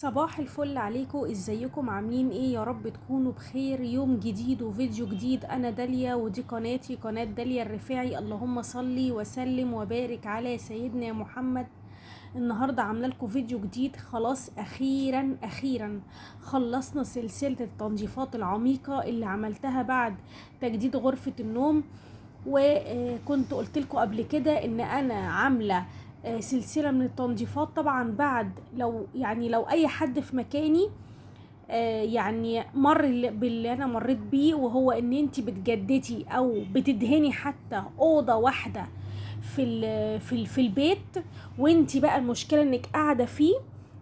صباح الفل عليكم، ازيكم عاملين ايه؟ يا رب تكونوا بخير. يوم جديد وفيديو جديد. انا داليا ودي قناتي، قناة داليا الرفاعي. اللهم صلي وسلم وبارك على سيدنا محمد. النهاردة عاملة لكم فيديو جديد. خلاص اخيرا اخيرا خلصنا سلسلة التنظيفات العميقة اللي عملتها بعد تجديد غرفة النوم. وكنت قلت لكم قبل كده ان انا عامله سلسله من التنظيفات. طبعا بعد لو اي حد في مكاني يعني مر باللي انا مريت بيه، وهو ان انت بتجددي او بتدهني حتى اوضه واحده في البيت، وانت بقى المشكله انك قاعده فيه.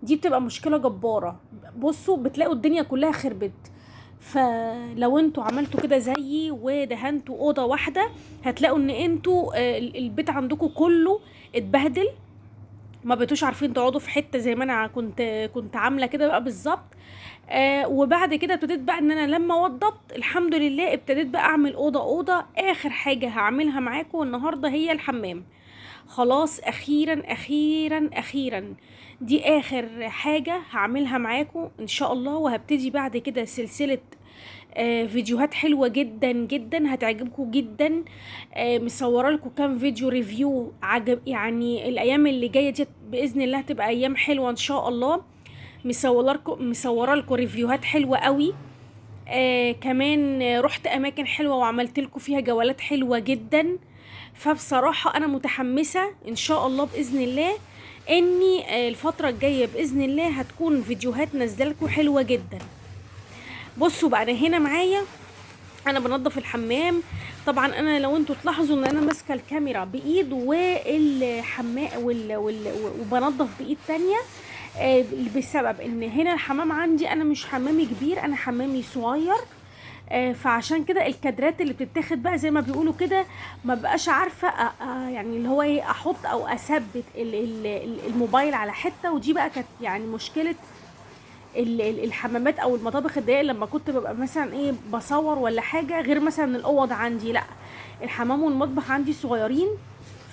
دي بتبقى مشكله جباره. بصوا بتلاقوا الدنيا كلها خربت. فلو انتوا عملتوا كده زيي ودهنتوا اوضه واحده، هتلاقوا ان انتوا البيت عندكم كله اتبهدل. ما بقيتوش عارفين تقعدوا في حته زي ما انا كنت عامله كده بقى بالظبط. وبعد كده ابتديت بقى ان انا لما وضبت الحمد لله ابتديت بقى اعمل اوضه اوضه. اخر حاجه هعملها معاكم النهارده هي الحمام. خلاص اخيرا اخيرا اخيرا دي اخر حاجه هعملها معاكم ان شاء الله. وهبتدي بعد كده سلسله فيديوهات حلوة جدا جدا هتعجبكم جدا. مصوره لكم كام فيديو ريفيو عجب. يعني الايام اللي جايه دي باذن الله هتبقى ايام حلوه ان شاء الله. مصوره لكم ريفيوهات حلوه قوي. كمان رحت اماكن حلوه وعملت لكم فيها جولات حلوه جدا. فبصراحه انا متحمسه ان شاء الله باذن الله اني الفتره الجايه باذن الله هتكون فيديوهات نازله لكم حلوه جدا. بصوا بقى انا هنا معايا، انا بنظف الحمام. طبعا انا لو انتوا تلاحظوا ان انا ماسكه الكاميرا بايد والحمام وبنظف بايد تانية. بسبب ان هنا الحمام عندي انا مش حمامي كبير، انا حمامي صغير. فعشان كده الكادرات اللي بتتاخد بقى زي ما بيقولوا كده ما بقاش عارفه يعني اللي هو ايه احط او اثبت الموبايل على حته. ودي بقى كانت يعني مشكله الحمامات او المطابخ الضيقه لما كنت ببقى مثلا ايه بصور ولا حاجه، غير مثلا الاوض عندي لا، الحمام والمطبخ عندي صغيرين.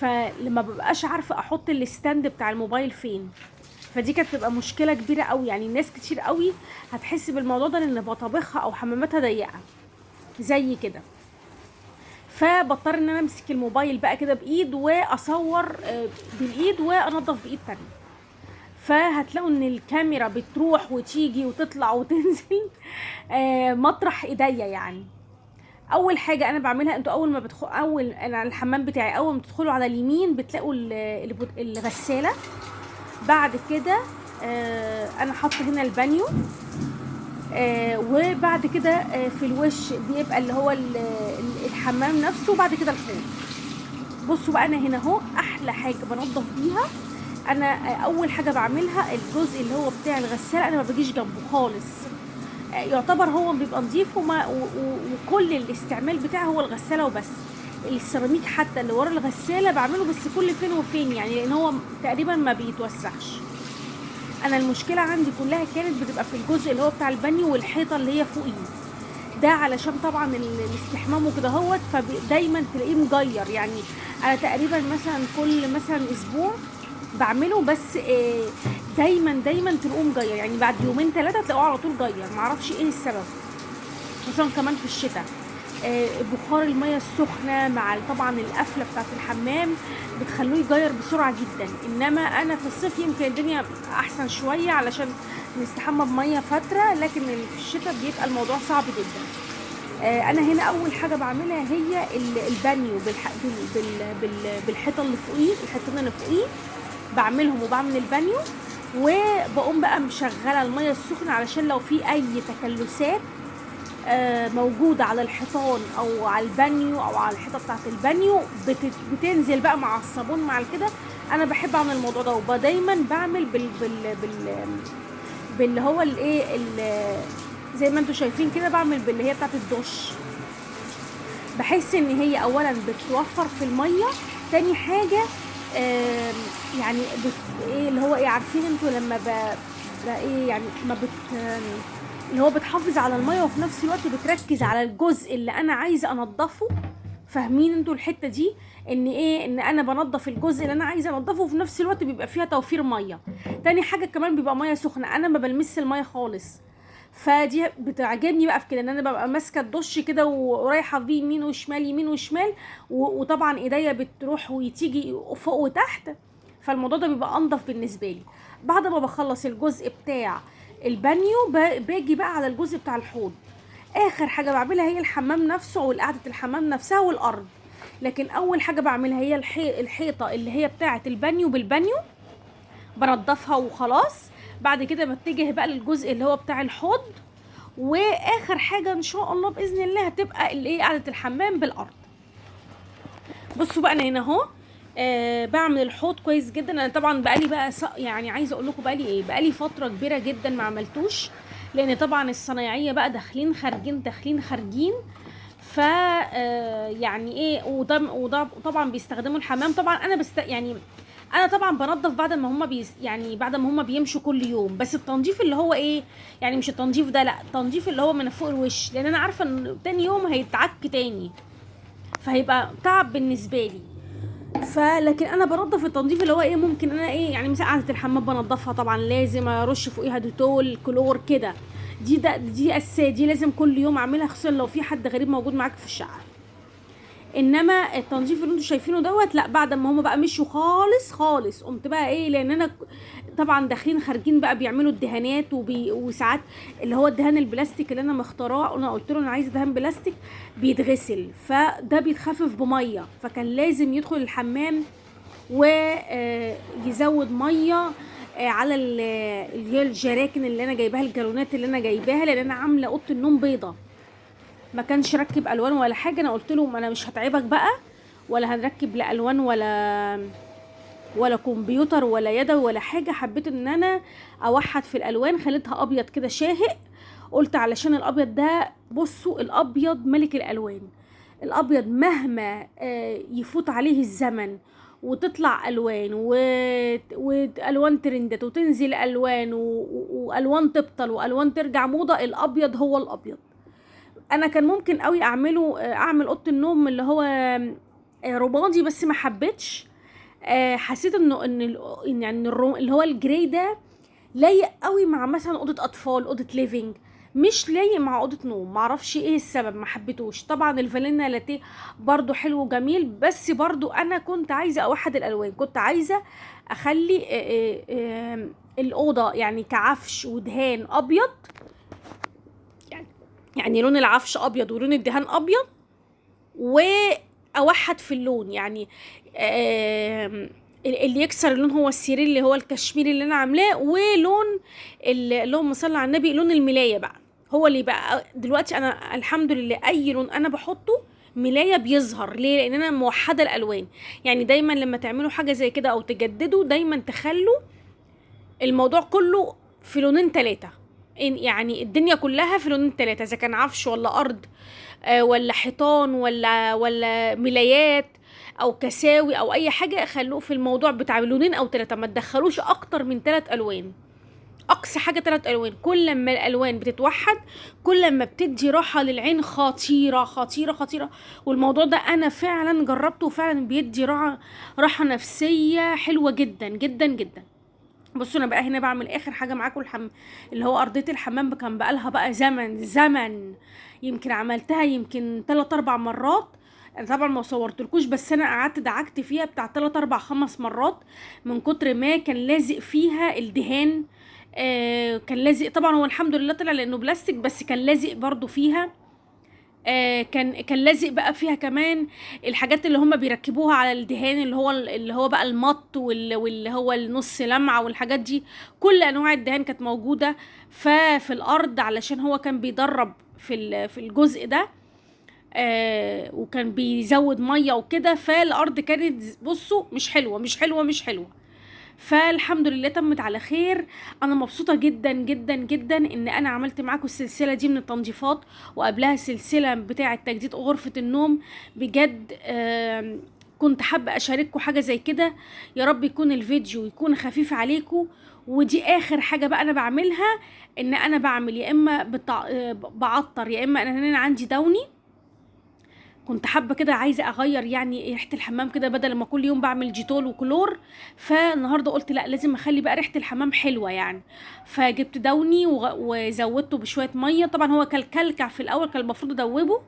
فلما ببقاش عارفه احط الستاند بتاع الموبايل فين. فدي كانت تبقى مشكله كبيره قوي. يعني ناس كتير قوي هتحس بالموضوع ده لان مطابخها او حماماتها ضيقه زي كده. فبضطر ان انا امسك الموبايل بقى كده بايد واصور بالايد وانضف بايد تانية. فهتلاقوا ان الكاميرا بتروح وتيجي وتطلع وتنزل مطرح ايديا يعني. اول حاجه انا بعملها، انتوا اول ما بتدخلوا انا الحمام بتاعي اول ما تدخلوا على اليمين بتلاقوا الغساله. بعد كده انا حاطه هنا البانيو. وبعد كده في الوش بيبقى اللي هو الحمام نفسه، وبعد كده الحوض. بصوا بقى انا هنا اهو احلى حاجه بنضف بيها. انا اول حاجه بعملها الجزء اللي هو بتاع الغساله، انا ما بجيش جنبه خالص. يعتبر هو بيبقى نظيف وكل الاستعمال بتاعه هو الغساله وبس. السيراميك حتى اللي ورا الغساله بعمله بس كل فين وفين، يعني لان هو تقريبا ما بيتوسعش. انا المشكله عندي كلها كانت بتبقى في الجزء اللي هو بتاع البانيو والحيطه اللي هي فوقيه ده، علشان طبعا الاستحمام وكده هوت. فدايما تلاقيه مجير يعني. انا تقريبا مثلا كل مثلا اسبوع بعمله، بس دايما تلاقوه مجير. يعني بعد يومين ثلاثه تلاقوه على طول جير، معرفش ايه السبب. خصوصا كمان في الشتاء بخار الميه السخنه مع طبعا القفله بتاعه الحمام بتخلوه يجير بسرعه جدا. انما انا في الصيف يمكن الدنيا احسن شويه علشان نستحمى بميه فتره، لكن في الشتاء بيبقى الموضوع صعب جدا. انا هنا اول حاجه بعملها هي البانيو بالحيطه اللي فوقيه، الحيطتين اللي فوقيه بعملهم وبعمل البانيو. وبقوم بقى مشغله الميه السخنه علشان لو في اي تكلسات موجودة على الحيطان او على البانيو او على الحيطة بتاعت البانيو بتنزل بقى مع الصابون مع كده. انا بحب اعمل الموضوع ده، ودايما بعمل باللي هو الايه زي ما انتوا شايفين كده، بعمل باللي هي بتاعت الدش. بحس ان هي اولا بتوفر في المية. تاني حاجة يعني ايه اللي هو ايه، عارفين انتوا لما ايه يعني ما اللي هو بتحافظ على الميه وفي نفس الوقت بتركز على الجزء اللي انا عايزه انضفه. فاهمين انتوا الحته دي؟ ان ايه، ان انا بنضف الجزء اللي انا عايزه انضفه، وفي نفس الوقت بيبقى فيها توفير ميه. تاني حاجه كمان بيبقى ميه سخنه، انا ما بلمس الميه خالص. فدي بتعجبني بقى في كده، ان انا ببقى ماسكه الدش كده ورايحه بيه يمين وشمال يمين وشمال، وطبعا ايديا بتروح وتيجي فوق وتحت. فالموضوع ده بيبقى انضف بالنسبه لي. بعد ما بخلص الجزء بتاع البانيو باجي بقى على الجزء بتاع الحوض. اخر حاجه بعملها هي الحمام نفسه والقعده الحمام نفسها والارض. لكن اول حاجه بعملها هي الحيطه اللي هي بتاعه البانيو بالبانيو، بنضفها وخلاص. بعد كده بتجه بقى للجزء اللي هو بتاع الحوض. واخر حاجه ان شاء الله باذن الله هتبقى اللي هي قعده الحمام بالارض. بصوا بقى انا هنا اهو بعمل الحوض كويس جدا. انا طبعا بقالي بقى يعني عايزه اقول لكم بقالي فتره كبيره جدا ما عملتوش، لان طبعا الصنايعيه بقى داخلين خارجين داخلين خارجين. ف يعني ايه، وده طبعا بيستخدموا الحمام. طبعا انا يعني انا طبعا بنظف بعد ما هم يعني بعد ما هم بيمشوا كل يوم. بس التنظيف اللي هو ايه، يعني مش التنظيف ده، لا، التنظيف اللي هو من فوق الوش، لان انا عارفه ان تاني يوم هيتعك تاني، فهيبقى تعب بالنسبه لي. فلكن انا بنضف التنظيف اللي هو ايه، ممكن انا ايه، يعني مثلا قعده الحمام بنضفها طبعا، لازم ارش فوقيها ديتول كلور كده. دي اساسيه، دي لازم كل يوم اعملها، خصوصا لو في حد غريب موجود معاك في الشقه. انما التنظيف اللي انتوا شايفينه دوت، لا، بعد ما هم بقى مشوا خالص خالص قمت بقى ايه، لان انا طبعا داخلين خارجين بقى بيعملوا الدهانات وساعات اللي هو الدهان البلاستيك اللي انا مختاراه. انا قلت له انا عايزه دهان بلاستيك بيتغسل، فده بيتخفف بميه، فكان لازم يدخل الحمام ويزود ميه على اللي هي الجراكن اللي انا جايباها، الجالونات اللي انا جايباها، لان انا عامله اوضه النوم بيضه. ما كانش ركب الوان ولا حاجه. انا قلت له انا مش هتعبك بقى، ولا هنركب لا الوان ولا كمبيوتر ولا يدوي ولا حاجه. حبيت ان انا اوحد في الالوان، خليتها ابيض كده شاهق. قلت علشان الابيض ده، بصوا الابيض ملك الالوان. الابيض مهما يفوت عليه الزمن وتطلع الوان والوان ترندت وتنزل الوان والوان تبطل والوان ترجع موضه، الابيض هو الابيض. انا كان ممكن قوي اعمل اوضه النوم اللي هو رمادي، بس ما حبيتش. حسيت ان يعني اللي هو الجراي ده لايق قوي مع مثلا اوضه اطفال، اوضه ليفينج، مش لايق مع اوضه نوم. معرفش ايه السبب، ما حبيتوش. طبعا الفانيلا لاتيه برضو حلو وجميل، بس برضو انا كنت عايزه اوحد الالوان، كنت عايزه اخلي الاوضه يعني كعفش ودهان ابيض، يعني لون العفش ابيض ولون الدهان ابيض، واوحد في اللون. يعني اللي يكسر اللون هو السرير اللي هو الكشميري اللي انا عاملاه، ولون اللهم صل على النبي، لون الملايه بقى هو اللي بقى دلوقتي. انا الحمد لله اي لون انا بحطه ملايه بيظهر. ليه؟ لان انا موحده الالوان. يعني دايما لما تعملوا حاجه زي كده او تجددوا، دايما تخلوا الموضوع كله في لونين 3. يعني الدنيا كلها في لونين 3، اذا كان عفش ولا ارض ولا حيطان ولا ملايات او كساوي او اي حاجه، خلوه في الموضوع بتاع لونين او 3، ما تدخلوش اكتر من 3 الوان. اقصى حاجه 3 الوان. كل ما الالوان بتتوحد كل ما بتدي راحه للعين خطيره خطيره خطيره. والموضوع ده انا فعلا جربته، وفعلا بيدي راحه نفسيه حلوه جدا جدا جدا. بصوا انا بقى هنا بعمل اخر حاجه معاكم اللي هو ارضيه الحمام. كان بقالها بقى زمن يمكن عملتها يمكن 3 4 مرات. انا طبعا ما صورتلكوش، بس انا قعدت دعكت فيها بتاع 3 4 5 مرات من كتر ما كان لازق فيها الدهان. كان لازق طبعا، هو الحمد لله طلع لانه بلاستيك، بس كان لازق برضو فيها. كان لازق بقى فيها كمان الحاجات اللي هم بيركبوها على الدهان، اللي هو بقى المط واللي هو النص لمعه والحاجات دي. كل انواع الدهان كانت موجوده في الارض، علشان هو كان بيدرب في الجزء ده. وكان بيزود ميه وكده، فالارض كانت بصوا مش حلوه مش حلوه مش حلوه. فالحمد لله تمت على خير. انا مبسوطه جدا جدا جدا ان انا عملت معاكم السلسله دي من التنظيفات، وقبلها سلسله بتاعه تجديد غرفه النوم. بجد كنت حابه اشارككم حاجه زي كده. يا رب يكون الفيديو يكون خفيف عليكم. ودي اخر حاجه بقى انا بعملها، ان انا بعمل يا اما بعطر، يا اما انا عندي دوني. كنت حابه كده عايزه اغير يعني ريحه الحمام كده، بدل ما كل يوم بعمل جيتول وكلور. فالنهارده قلت لا، لازم اخلي بقى ريحه الحمام حلوه يعني. فجبت دوني وزودته بشويه ميه. طبعا هو كلكع في الاول، كان المفروض ادوبه،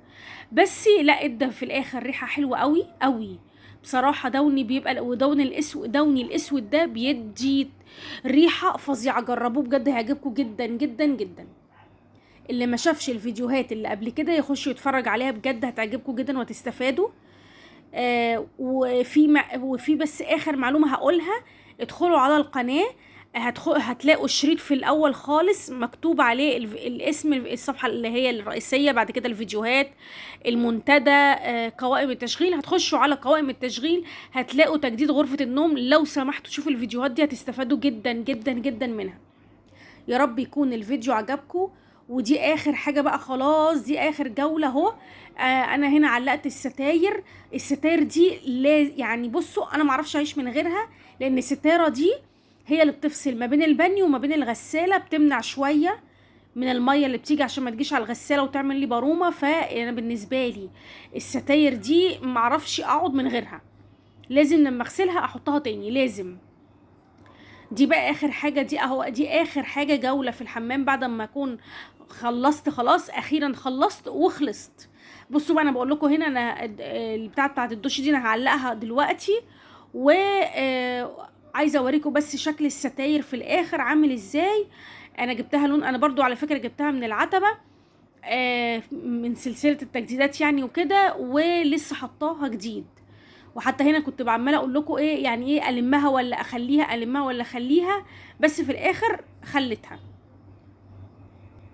بس لا، ادى في الاخر ريحه حلوه قوي قوي بصراحه. دوني بيبقى، ودون الاسود، دوني الاسود ده بيدي ريحه فظيعه. جربوه بجد، هيعجبكم جدا جدا جدا. اللي ما شافش الفيديوهات اللي قبل كده يخش يتفرج عليها، بجد هتعجبكم جدا وهتستفادوا. وفي بس اخر معلومه هقولها. ادخلوا على القناه، هتلاقوا الشريط في الاول خالص مكتوب عليه الاسم، الصفحه اللي هي الرئيسيه، بعد كده الفيديوهات، المنتدى، قوائم التشغيل. هتخشوا على قوائم التشغيل، هتلاقوا تجديد غرفه النوم. لو سمحتوا شوفوا الفيديوهات دي، هتستفادوا جدا جدا جدا منها. يا رب يكون الفيديو عجبكم. ودي اخر حاجة بقى، خلاص دي اخر جولة اهو. انا هنا علقت الستاير. الستاير دي يعني بصوا، انا معرفش اعيش من غيرها، لان الستارة دي هي اللي بتفصل ما بين البانيو وما بين الغسالة، بتمنع شوية من المية اللي بتيجي عشان ما تجيش على الغسالة وتعمل لي بارومة. فانا بالنسبة لي الستاير دي معرفش اقعد من غيرها، لازم لما اغسلها احطها تاني لازم. دي بقى اخر حاجه، دي اهو، دي اخر حاجه جوله في الحمام بعد ما اكون خلصت خلاص. اخيرا خلصت وخلصت. بصوا بقى، انا بقول لكم هنا، انا بتاعه الدش دي انا هعلقها دلوقتي. و عايزه اوريكم بس شكل الستاير في الاخر عامل ازاي. انا جبتها لون، انا برضو على فكره جبتها من العتبه، من سلسله التجديدات يعني وكده، ولسه حطاها جديد. وحتى هنا كنت بعمله اقول لكم ايه يعني، ايه المها ولا اخليها، المها ولا اخليها، بس في الاخر خليتها.